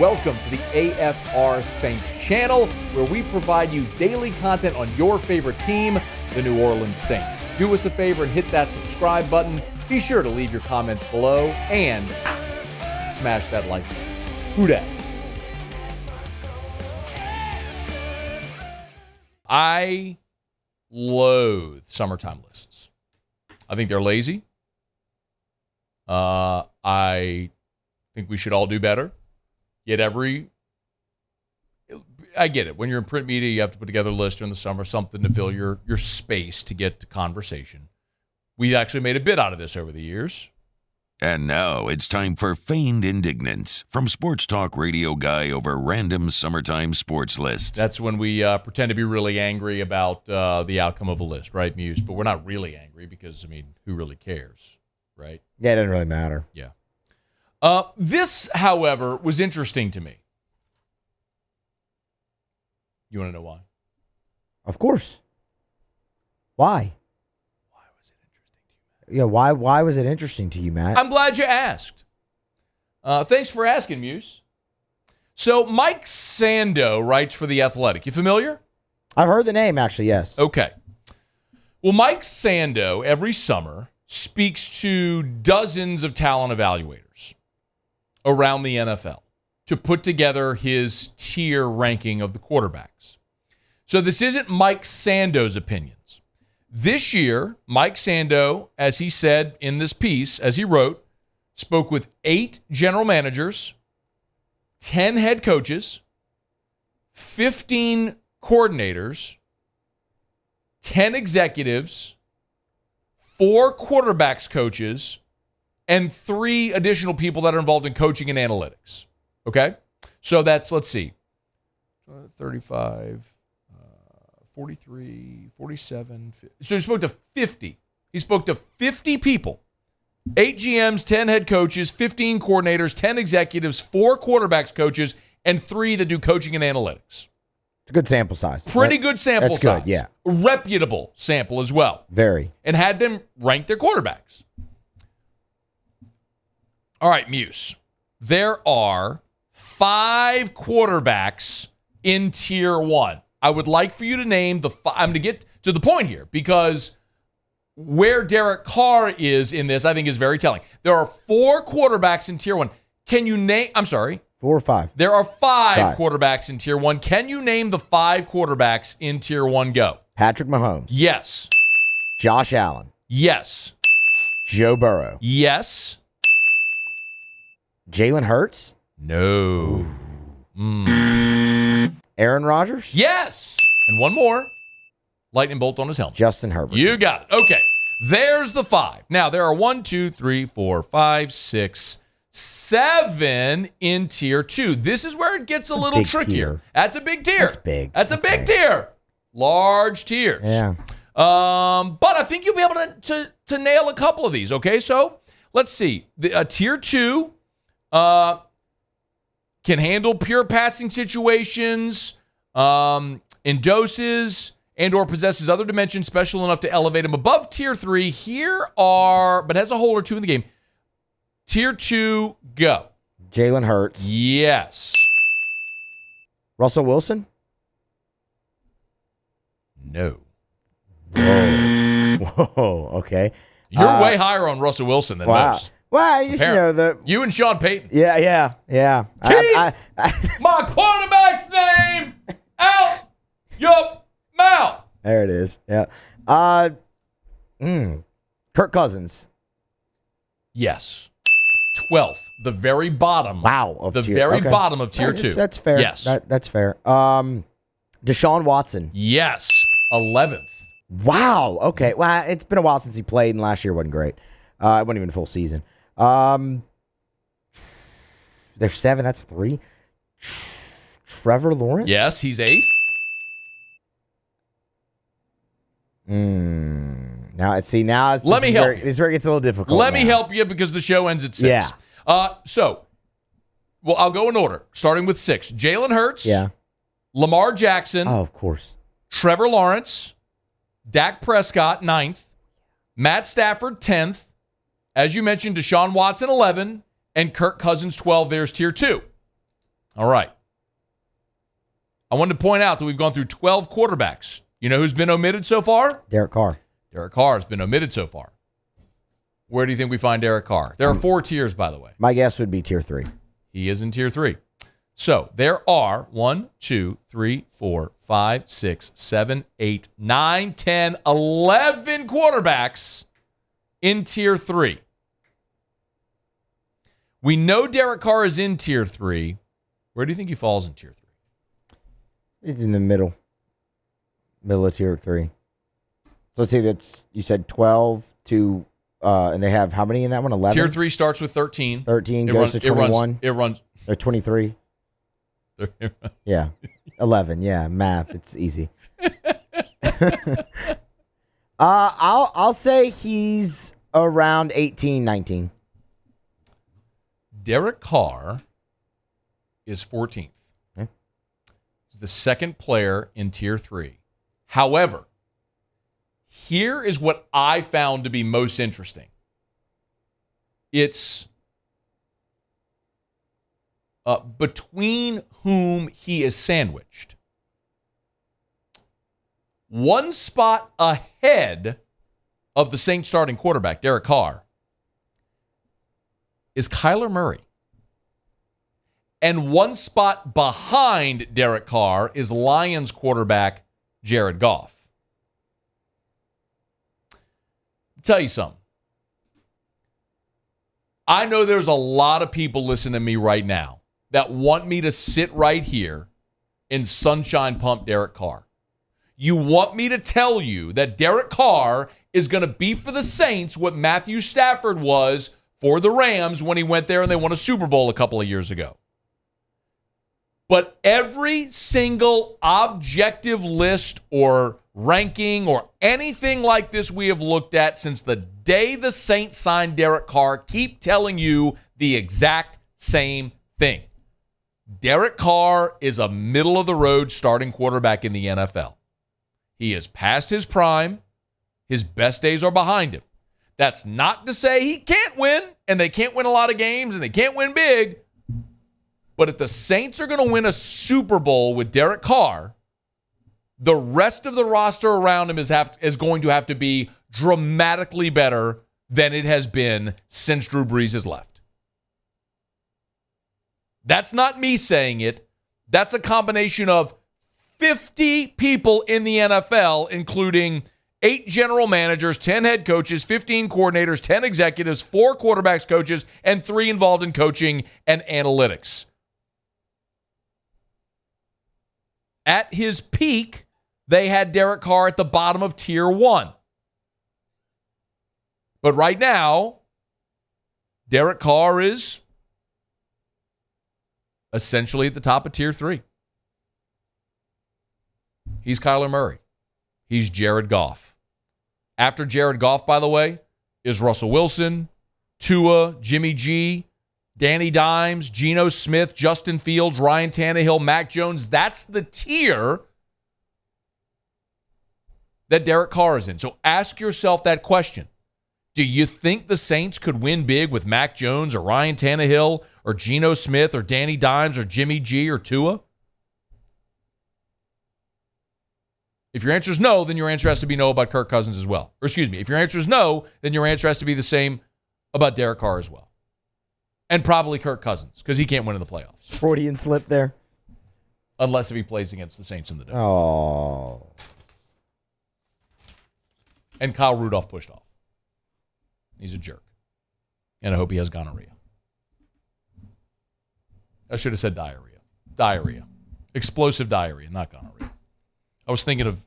Welcome to the AFR Saints channel, where we provide you daily content on your favorite team, the New Orleans Saints. Do us a favor and hit that subscribe button. Be sure to leave your comments below and smash that like button. Who dat? I loathe summertime lists. I think they're lazy. I think we should all do better. Yet I get it. When you're in print media, you have to put together a list during the summer, something to fill your space to get to conversation. We actually made a bit out of this over the years. And now it's time for Feigned Indignance from Sports Talk Radio Guy over random summertime sports lists. That's when we pretend to be really angry about the outcome of a list, right, Muse? But we're not really angry because, who really cares, right? Yeah, it doesn't really matter. Yeah. This, however, was interesting to me. You want to know why? Of course. Why? Why was it interesting to you, Matt? Yeah, why was it interesting to you, Matt? I'm glad you asked. Thanks for asking, Muse. So Mike Sando writes for The Athletic. You familiar? I've heard the name, actually, yes. Okay. Well, Mike Sando, every summer, speaks to dozens of talent evaluators around the NFL to put together his tier ranking of the quarterbacks. So this isn't Mike Sando's opinions. This year, Mike Sando, as he said in this piece, as he wrote, spoke with 8 general managers, 10 head coaches, 15 coordinators, 10 executives, 4 quarterbacks coaches, and 3 additional people that are involved in coaching and analytics. Okay? So that's, let's see, 35, 43, 47. 50. So he spoke to 50. He spoke to 50 people. 8 GMs, 10 head coaches, 15 coordinators, 10 executives, 4 quarterbacks coaches, and 3 that do coaching and analytics. It's a good sample size. Pretty good sample size. That's good, yeah. Reputable sample as well. Very. And had them rank their quarterbacks. All right, Muse. There are 5 quarterbacks in Tier 1. I would like for you to name the 5. I'm going to get to the point here because where Derek Carr is in this, I think, is very telling. There are 4 quarterbacks in Tier 1. Can you name... I'm sorry. 4 or 5? There are 5 quarterbacks in Tier 1. Can you name the 5 quarterbacks in Tier 1? Go. Patrick Mahomes. Yes. Josh Allen. Yes. Joe Burrow. Yes. Jalen Hurts. No. Aaron Rodgers. Yes. And one more. Lightning bolt on his helmet. Justin Herbert. You got it. Okay. There's the 5. Now, there are 1, 2, 3, 4, 5, 6, 7 in Tier 2. This is where it gets a little trickier. Tier. That's a big tier. That's big. That's a big tier. Large tiers. Yeah. But I think you'll be able to nail a couple of these. Okay, so let's see. Tier 2 can handle pure passing situations, in doses, and or possesses other dimensions special enough to elevate him above Tier 3. But has a hole or 2 in the game. Tier 2, go. Jalen Hurts. Yes. Russell Wilson. No. Whoa. Okay. You're way higher on Russell Wilson than most. Well, you know you and Sean Payton. Yeah. Keep my quarterback's name out your mouth. There it is. Yeah. Kirk Cousins. Yes. 12th. The very bottom. Wow. Bottom of Tier 2. That's fair. Yes. That's fair. Deshaun Watson. Yes. 11th. Wow. Okay. Well, it's been a while since he played, and last year wasn't great. It wasn't even a full season. There's 7. That's 3. Trevor Lawrence. Yes, he's 8th. Now this is where it gets a little difficult. Let me help you because the show ends at 6. Yeah. I'll go in order, starting with 6. Jalen Hurts. Yeah. Lamar Jackson. Oh, of course. Trevor Lawrence. Dak Prescott, 9th. Matt Stafford, 10th. As you mentioned, Deshaun Watson, 11. And Kirk Cousins, 12. There's Tier 2. All right. I wanted to point out that we've gone through 12 quarterbacks. You know who's been omitted so far? Derek Carr. Derek Carr has been omitted so far. Where do you think we find Derek Carr? There are 4 tiers, by the way. My guess would be tier 3. He is in tier 3. So there are 1, 2, 3, 4, 5, 6, 7, 8, 9, 10, 11 quarterbacks in tier 3. We know Derek Carr is in tier 3. Where do you think he falls in tier 3? It's in the middle of tier 3. So let's see, you said 12 to, and they have how many in that one? 11? Tier 3 starts with 13. 13 goes to 21. It runs. Or 23. Yeah. 11. Yeah, math. It's easy. I'll say he's around 18, 19. Derek Carr is 14th. Okay. He's the second player in tier 3. However, here is what I found to be most interesting. It's between whom he is sandwiched. One spot ahead of the Saints starting quarterback, Derek Carr, is Kyler Murray. And one spot behind Derek Carr is Lions quarterback Jared Goff. I'll tell you something. I know there's a lot of people listening to me right now that want me to sit right here and sunshine pump Derek Carr. You want me to tell you that Derek Carr is going to be for the Saints what Matthew Stafford was for the Rams when he went there and they won a Super Bowl a couple of years ago. But every single objective list or ranking or anything like this we have looked at since the day the Saints signed Derek Carr keep telling you the exact same thing. Derek Carr is a middle-of-the-road starting quarterback in the NFL. He is past his prime. His best days are behind him. That's not to say he can't win, and they can't win a lot of games, and they can't win big. But if the Saints are going to win a Super Bowl with Derek Carr, the rest of the roster around him is going to have to be dramatically better than it has been since Drew Brees has left. That's not me saying it. That's a combination of 50 people in the NFL, including 8 general managers, 10 head coaches, 15 coordinators, 10 executives, 4 quarterbacks coaches, and 3 involved in coaching and analytics. At his peak, they had Derek Carr at the bottom of tier 1. But right now, Derek Carr is essentially at the top of tier 3. He's Kyler Murray. He's Jared Goff. After Jared Goff, by the way, is Russell Wilson, Tua, Jimmy G, Danny Dimes, Geno Smith, Justin Fields, Ryan Tannehill, Mac Jones. That's the tier that Derek Carr is in. So ask yourself that question. Do you think the Saints could win big with Mac Jones or Ryan Tannehill or Geno Smith or Danny Dimes or Jimmy G or Tua? If your answer is no, then your answer has to be no about Kirk Cousins as well. Or excuse me, if your answer is no, then your answer has to be the same about Derek Carr as well. And probably Kirk Cousins, because he can't win in the playoffs. Freudian slip there. Unless if he plays against the Saints in the Dome. Oh. And Kyle Rudolph pushed off. He's a jerk. And I hope he has gonorrhea. I should have said diarrhea. Diarrhea. Explosive diarrhea, not gonorrhea. I was thinking of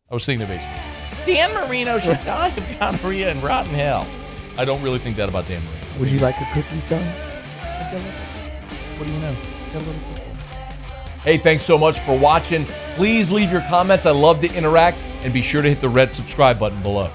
baseball. Dan Marino should die of gonorrhea and rotten hell. I don't really think that about Dan Marino. Would you like a cookie, son? What do you know? Hey, thanks so much for watching. Please leave your comments. I love to interact. And be sure to hit the red subscribe button below.